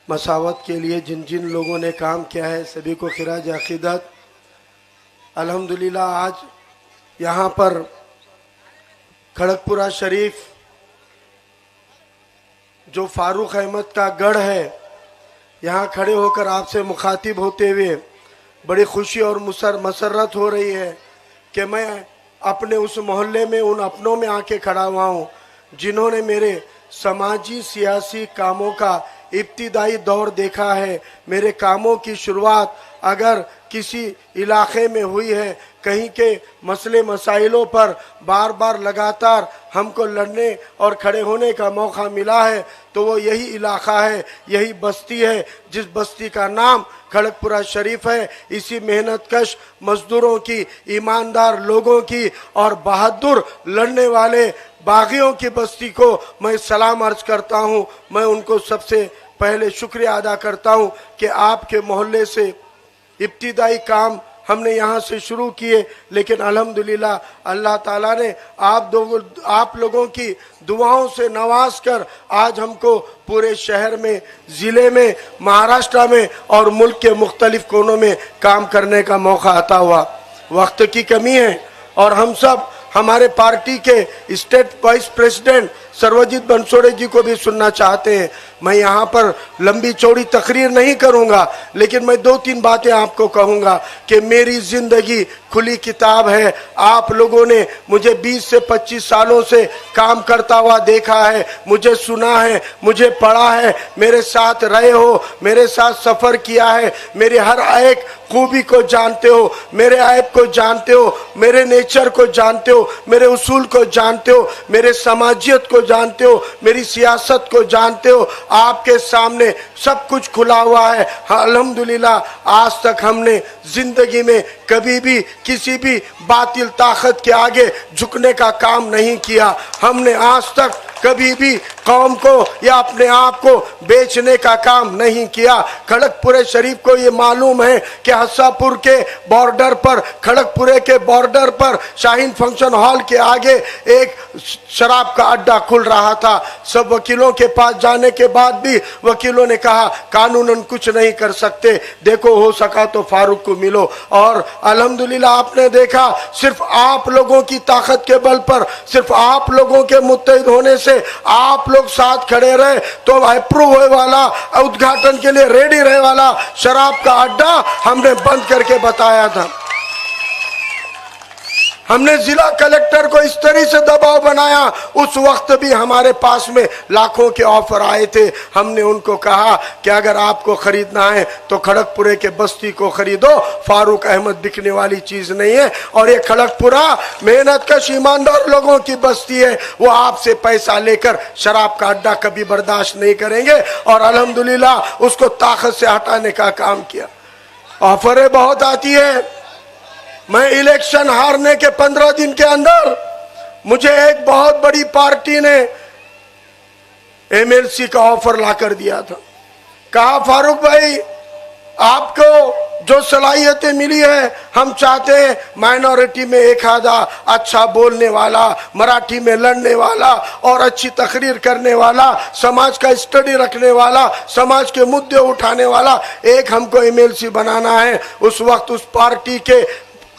मसावत के लिए जिन जिन लोगों ने काम किया है सभी को खिराज अकीदत। अल्हम्दुलिल्लाह आज यहाँ पर खड़गपुरा शरीफ जो फारूक अहमद का गढ़ है, यहाँ खड़े होकर आपसे मुखातिब होते हुए बड़ी खुशी और मसरत हो रही है कि मैं अपने उस मोहल्ले में उन अपनों में आके खड़ा हुआ हूँ जिन्होंने मेरे समाजी सियासी कामों का इब्तिदाई दौर देखा है। मेरे कामों की शुरुआत अगर किसी इलाके में हुई है, कहीं के मसले मसाइलों पर बार बार लगातार हमको लड़ने और खड़े होने का मौका मिला है, तो वो यही इलाका है, यही बस्ती है जिस बस्ती का नाम खड़गपुरा शरीफ है। इसी मेहनतकश मजदूरों की, ईमानदार लोगों की और बहादुर लड़ने वाले बागियों की बस्ती को मैं सलाम अर्ज करता हूँ। मैं उनको सबसे पहले शुक्रिया अदा करता हूँ कि आपके मोहल्ले से इब्तिदाई काम हमने यहाँ से शुरू किए, लेकिन अल्हम्दुलिल्लाह अल्लाह ताला ने आप लोगों की दुआओं से नवाज कर आज हमको पूरे शहर में, ज़िले में, महाराष्ट्र में और मुल्क के मुख्तलिफ कोनों में काम करने का मौका अता हुआ। वक्त की कमी है और हम सब हमारे पार्टी के स्टेट वाइस प्रेसिडेंट सर्वजीत बनसोड़े जी को भी सुनना चाहते हैं। मैं यहाँ पर लंबी चौड़ी तकरीर नहीं करूँगा, लेकिन मैं 2-3 बातें आपको कहूँगा कि मेरी ज़िंदगी खुली किताब है। आप लोगों ने मुझे 20 से 25 सालों से काम करता हुआ देखा है, मुझे सुना है, मुझे पढ़ा है, मेरे साथ रहे हो, मेरे साथ सफ़र किया है, मेरी हर एक खूबी को जानते हो, मेरे ऐब को जानते हो, मेरे नेचर को जानते हो, मेरे उसूल को जानते हो, मेरे समाजियत को जानते हो, मेरी सियासत को जानते हो। आपके सामने सब कुछ खुला हुआ है। हाँ, अल्हम्दुलिल्लाह आज तक हमने जिंदगी में कभी भी किसी भी बातिल ताकत के आगे झुकने का काम नहीं किया। हमने आज तक कभी भी कौम को या अपने आप को बेचने का काम नहीं किया। खड़गपुरे शरीफ को ये मालूम है कि हस्सापुर के बॉर्डर पर, खड़गपुरे के बॉर्डर पर शाहीन फंक्शन हॉल के आगे एक शराब का अड्डा खुल रहा था। सब वकीलों के पास जाने के बाद भी वकीलों ने कहा कानूनन कुछ नहीं कर सकते, देखो हो सका तो फारूक को मिलो। और अल्हम्दुलिल्लाह आपने देखा सिर्फ आप लोगों की ताकत के बल पर, सिर्फ आप लोगों के मुत्तहिद होने से आप लोग साथ खड़े रहे तो अप्रूव होने वाला, उद्घाटन के लिए रेडी रहे वाला शराब का अड्डा हमने बंद करके बताया था। हमने जिला कलेक्टर को इस तरह से दबाव बनाया, उस वक्त भी हमारे पास में लाखों के ऑफर आए थे। हमने उनको कहा कि अगर आपको खरीदना है तो खड़गपुरे के बस्ती को खरीदो, फारूक अहमद बिकने वाली चीज नहीं है। और ये खड़गपुरा मेहनतकश ईमानदार लोगों की बस्ती है, वो आपसे पैसा लेकर शराब का अड्डा कभी बर्दाश्त नहीं करेंगे। और अल्हम्दुलिल्लाह उसको ताकत से हटाने का काम किया। ऑफरें बहुत आती है। मैं इलेक्शन हारने के 15 दिन के अंदर मुझे एक बहुत बड़ी पार्टी ने एमएलसी का ऑफर ला कर दिया था। कहा फारूक भाई आपको जो सलाहियतें मिली है, हम चाहते हैं माइनॉरिटी में एक आधा अच्छा बोलने वाला, मराठी में लड़ने वाला और अच्छी तकरीर करने वाला, समाज का स्टडी रखने वाला, समाज के मुद्दे उठाने वाला एक हमको एमएलसी बनाना है। उस वक्त उस पार्टी के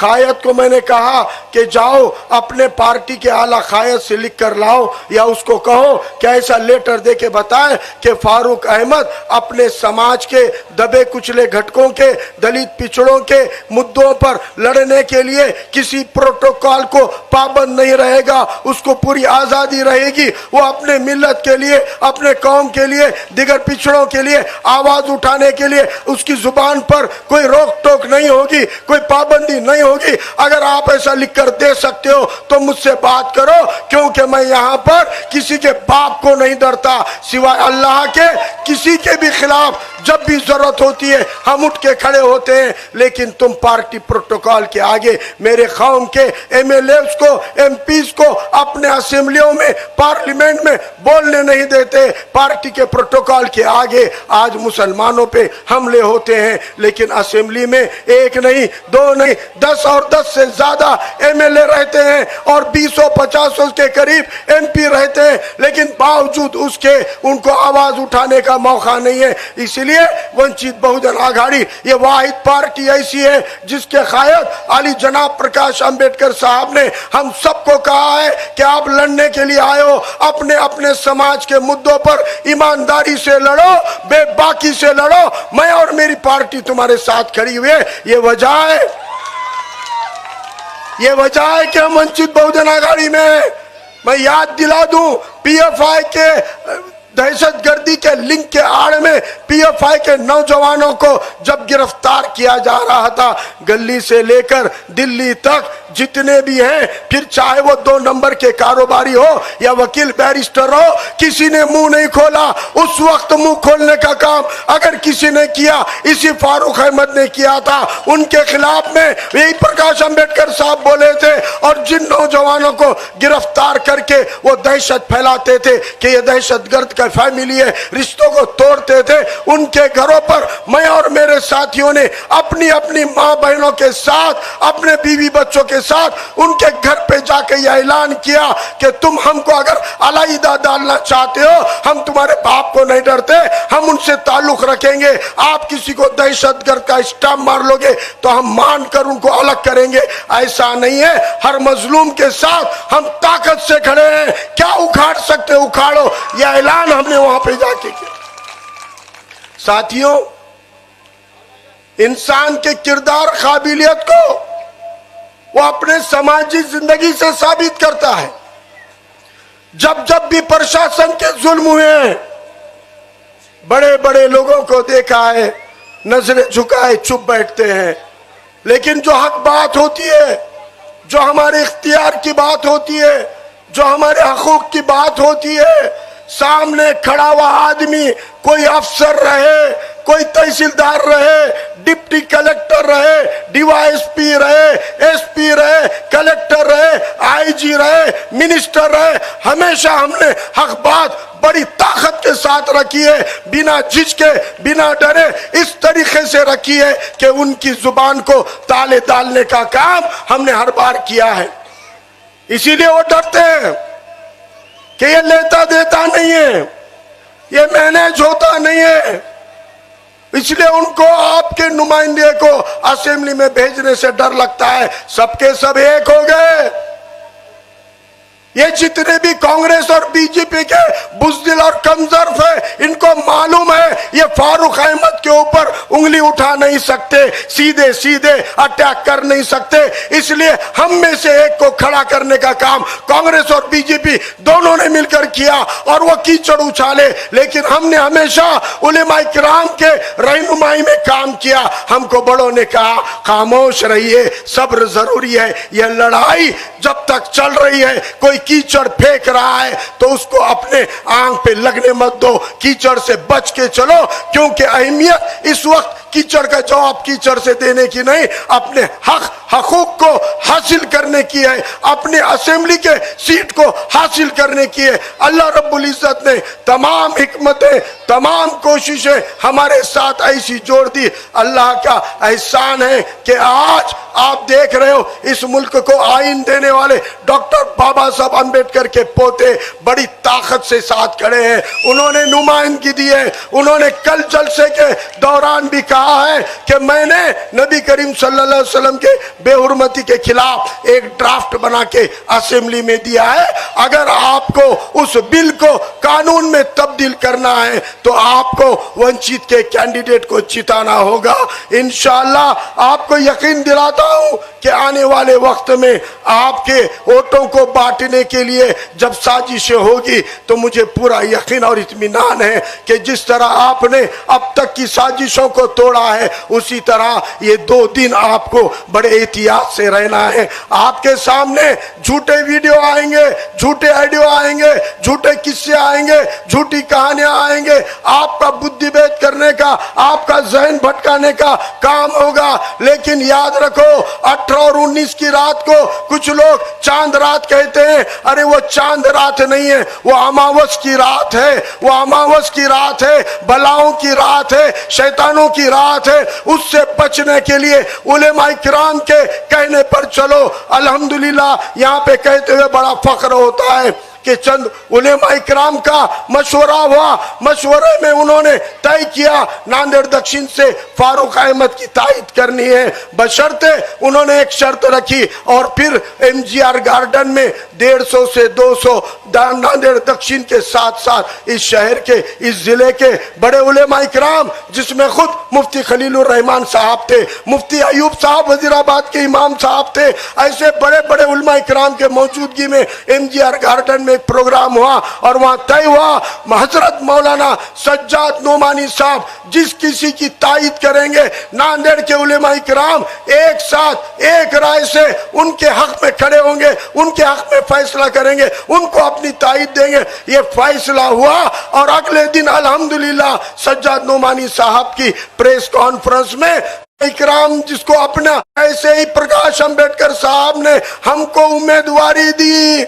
कायद को मैंने कहा कि जाओ अपने पार्टी के आला कायद से लिख कर लाओ, या उसको कहो कि ऐसा लेटर दे के बताए कि फारूक अहमद अपने समाज के दबे कुचले घटकों के, दलित पिछड़ों के मुद्दों पर लड़ने के लिए किसी प्रोटोकॉल को पाबंद नहीं रहेगा, उसको पूरी आजादी रहेगी। वो अपने मिल्लत के लिए, अपने कौम के लिए, दिगर पिछड़ों के लिए आवाज उठाने के लिए उसकी जुबान पर कोई रोक टोक नहीं होगी, कोई पाबंदी नहीं होगी। अगर आप ऐसा लिखकर दे सकते हो तो मुझसे बात करो, क्योंकि मैं यहाँ पर किसी के बाप को नहीं डरता सिवाय अल्लाह के। किसी के भी खिलाफ जब भी जरूरत होती है हम उठ के खड़े होते हैं, लेकिन तुम पार्टी प्रोटोकॉल के आगे मेरे कौम के एमएलएस को, एमपीज को अपने असेंबलियों में, पार्लियामेंट में बोलने नहीं देते। पार्टी के प्रोटोकॉल के आगे आज मुसलमानों पे हमले होते हैं, लेकिन असेंबली में एक नहीं, दो नहीं, 10 और 10 से ज्यादा एमएलए रहते हैं और 250 के करीब एमपी रहते हैं, लेकिन बावजूद उसके उनको आवाज उठाने का मौका नहीं है। इसलिए वंचित बहुजन आघाड़ी ये वाहिद पार्टी ऐसी है जिसके कायद अली जनाब प्रकाश अंबेडकर साहब ने हम सबको कहा है कि आप लड़ने के लिए आए हो, अपने अपने समाज के मुद्दों पर ईमानदारी से लड़ो, बेबाकी से लड़ो, मैं और मेरी पार्टी तुम्हारे साथ खड़ी हुई है। ये वजह है कि हम वंचित बहुजन आघाड़ी में। मैं याद दिला दूं, पीएफआई के दहशतगर्दी के लिंक के आड़ में पीएफआई के नौजवानों को जब गिरफ्तार किया जा रहा था, गली से लेकर दिल्ली तक जितने भी हैं, फिर चाहे वो 2 नंबर के कारोबारी हो या वकील बैरिस्टर हो, किसी ने मुंह नहीं खोला। उस वक्त मुंह खोलने का काम अगर किसी ने किया, इसी फारूक अहमद ने किया था। उनके खिलाफ में यही प्रकाश अंबेडकर साहब बोले थे, और जिन नौजवानों को गिरफ्तार करके वो दहशत फैलाते थे कि ये दहशतगर्द का फैमिली है, रिश्तों को तोड़ते थे, उनके घरों पर मैं और मेरे साथियों ने अपनी अपनी माँ बहनों के साथ, अपने बीवी बच्चों के साथ उनके घर पे जाके यह ऐलान किया कि तुम हमको अगर अलैदा डालना चाहते हो, हम तुम्हारे बाप को नहीं डरते, हम उनसे ताल्लुक रखेंगे। आप किसी को दहशतगर्द का स्टैम्प मार लोगे तो हम मानकर उनको अलग करेंगे। ऐसा नहीं है, हर मजलूम के साथ हम ताकत से खड़े हैं। क्या उखाड़ सकते उखाड़ो, यह ऐलान हमने वहां पे जाके किया। साथियों, इंसान के किरदार काबिलियत को वो अपने समाजी जिंदगी से साबित करता है। जब जब भी प्रशासन के जुल्म हुए हैं, बड़े बड़े लोगों को देखा है, नजरें झुकाए चुप बैठते हैं, लेकिन जो हक बात होती है, जो हमारे इख्तियार की बात होती है, जो हमारे हकूक की बात होती है, सामने खड़ा हुआ आदमी, कोई अफसर रहे, कोई तहसीलदार रहे, डिप्टी कलेक्टर रहे, डीवाईएसपी रहे, एसपी रहे, कलेक्टर रहे, आईजी रहे, मिनिस्टर रहे, हमेशा हमने हक बात बड़ी ताकत के साथ रखी है, बिना झिझके, बिना डरे, इस तरीके से रखी है कि उनकी जुबान को ताले डालने का काम हमने हर बार किया है। इसीलिए वो डरते हैं कि ये लेता देता नहीं है, ये मैनेज होता नहीं है, इसलिए उनको आपके नुमाइंदे को असेंबली में भेजने से डर लगता है। सबके सब एक हो गए। ये जितने भी कांग्रेस और बीजेपी के बुज़दिल और कमजोर है, इनको मालूम है ये फारूक अहमद के ऊपर उंगली उठा नहीं सकते, सीधे सीधे अटैक कर नहीं सकते। इसलिए हम में से एक को खड़ा करने का काम कांग्रेस और बीजेपी दोनों ने मिलकर किया और वो कीचड़ उछाले, लेकिन हमने हमेशा उलेमा इकराम के रहनुमाई में काम किया। हमको बड़ों ने कहा खामोश रहिए, सब्र जरूरी है, यह लड़ाई जब तक चल रही है, कोई कीचड़ फेंक रहा है तो उसको अपने आंख पे लगने मत दो, कीचड़ से बच के चलो, क्योंकि अहमियत इस वक्त कीचड़ का जवाब कीचड़ से देने की नहीं, अपने हकूक को हासिल करने की है, अपने असेंबली के सीट को हासिल करने की है। अल्लाह रब्बुल इज्जत ने तमाम हिकमतें, तमाम कोशिशें हमारे साथ ऐसी जोड़ दी। अल्लाह का एहसान है कि आज आप देख रहे हो इस मुल्क को आईन देने वाले डॉक्टर बाबा साहब अंबेडकर के पोते बड़ी ताकत से साथ खड़े हैं। उन्होंने नुमाइंदगी दी है, उन्होंने कल जलसे के दौरान भी कहा कहा है कि मैंने नबी करीम सल्लल्लाहु अलैहि वसल्लम के बेहुरमती के खिलाफ एक ड्राफ्ट बना के असेंबली में दिया है। अगर आपको उस बिल को कानून में तब्दील करना है तो आपको वंचित के कैंडिडेट को जिताना होगा। इंशाअल्लाह आपको यकीन दिलाता हूं कि आने वाले वक्त में आपके वोटों को बांटने के लिए जब साजिशें होगी तो मुझे पूरा यकीन और इत्मीनान है कि जिस तरह आपने अब तक की साजिशों को तोड़ा है उसी तरह ये 2 दिन आपको बड़े एहतियात से रहना है। आपके सामने झूठे वीडियो आएंगे, झूठे ऑडियो आएंगे, झूठे किस्से आएंगे, झूठी कहानियां आएंगे। आपका बुद्धि भेद करने का, आपका जहन भटकाने का काम होगा। लेकिन याद रखो 18 और 19 की रात को कुछ लोग चांद रात कहते हैं। अरे वो चांद रात नहीं है, वो अमावस की रात है। वो अमावस की रात है, बलाओं की रात है, शैतानों की रात है। उससे बचने के लिए उलेमा इकराम के कहने पर चलो। अल्हम्दुलिल्लाह यहाँ पे कहते हुए बड़ा फख्र होता है कि चंद उलेमा इकराम का मशवरा हुआ। मशवरे में उन्होंने तय किया नांदेड़ दक्षिण से फारूक अहमद की तायद करनी है, बशर्ते उन्होंने एक शर्त रखी। और फिर एमजीआर गार्डन में 150 से 200 नांदेड़ दक्षिण के साथ साथ इस शहर के, इस जिले के बड़े उलेमा इकराम, जिसमें खुद मुफ्ती खलीलुर रहमान साहब थे, मुफ्ती अयूब साहब वजीराबाद के इमाम साहब थे, ऐसे बड़े बड़े उलेमा इकराम के मौजूदगी में एमजीआर गार्डन में प्रोग्राम हुआ और वहां तय हुआ हजरत मौलाना सज्जाद नोमानी साहब जिस किसी की तायद करेंगे नांदेड़ के उलेमा इकराम एक साथ एक राय से उनके हक में खड़े होंगे, उनके हक में फैसला करेंगे, उनको अपनी तायद देंगे। ये फैसला हुआ और अगले दिन अल्हम्दुलिल्लाह सज्जाद नोमानी साहब की प्रेस कॉन्फ्रेंस में इकराम, जिसको अपना ऐसे ही प्रकाश अंबेडकर साहब ने हमको उम्मीदवारी दी,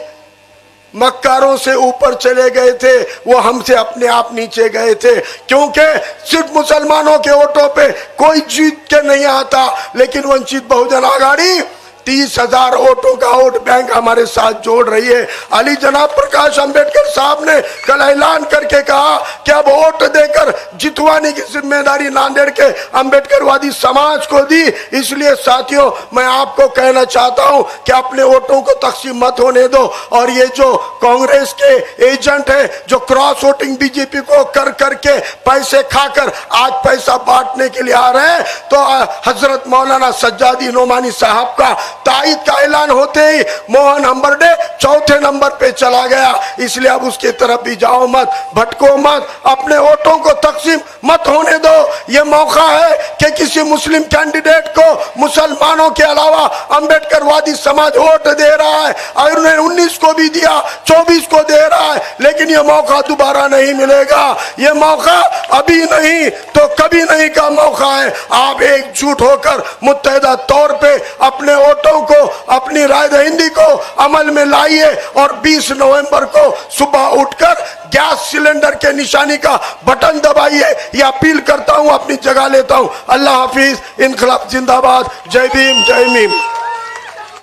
मक्कारों से ऊपर चले गए थे, वो हमसे अपने आप नीचे गए थे। क्योंकि सिर्फ मुसलमानों के वोटों पे कोई जीत के नहीं आता, लेकिन वंचित बहुजन आघाड़ी 30,000 वोटों का वोट बैंक हमारे साथ जोड़ रही है। अली जनाब प्रकाश अंबेडकर साहब ने कल ऐलान करके कहा कि अब वोट देकर जितवाने की जिम्मेदारी नांदेड़ के अंबेडकरवादी समाज को दी। इसलिए साथियों मैं आपको कहना चाहता हूं कि अपने वोटों को तकसीम मत होने दो। और ये जो कांग्रेस के एजेंट है जो क्रॉस वोटिंग बीजेपी को कर करके पैसे खाकर आज पैसा बांटने के लिए आ रहे हैं, तो हजरत मौलाना सज्जादी नोमानी साहब का तायद का ऐलान होते ही मोहन हम्बरडे 4थे नंबर पे चला गया। इसलिए अब उसकी तरफ भी जाओ मत, भटको मत, अपने वोटों को तकसीम मत होने दो। ये मौका है कि किसी मुस्लिम कैंडिडेट को मुसलमानों के अलावा अंबेडकरवादी समाज वोट दे रहा है और उन्हें 19 को भी दिया, 24 को दे रहा है, लेकिन ये मौका दोबारा नहीं मिलेगा। ये मौका अभी नहीं तो कभी नहीं का मौका है। आप एकजुट होकर मुत्तहिदा तौर पे अपने वोटों को, अपनी राय दहिंदी को अमल में लाइए और 20 नवंबर को सुबह उठकर गैस सिलेंडर के निशानी का बटन दबाइए। यह अपील करता हूं, अपनी जगह लेता हूं। अल्लाह हाफिज, इनकलाब जिंदाबाद, जय भीम, जय मीम।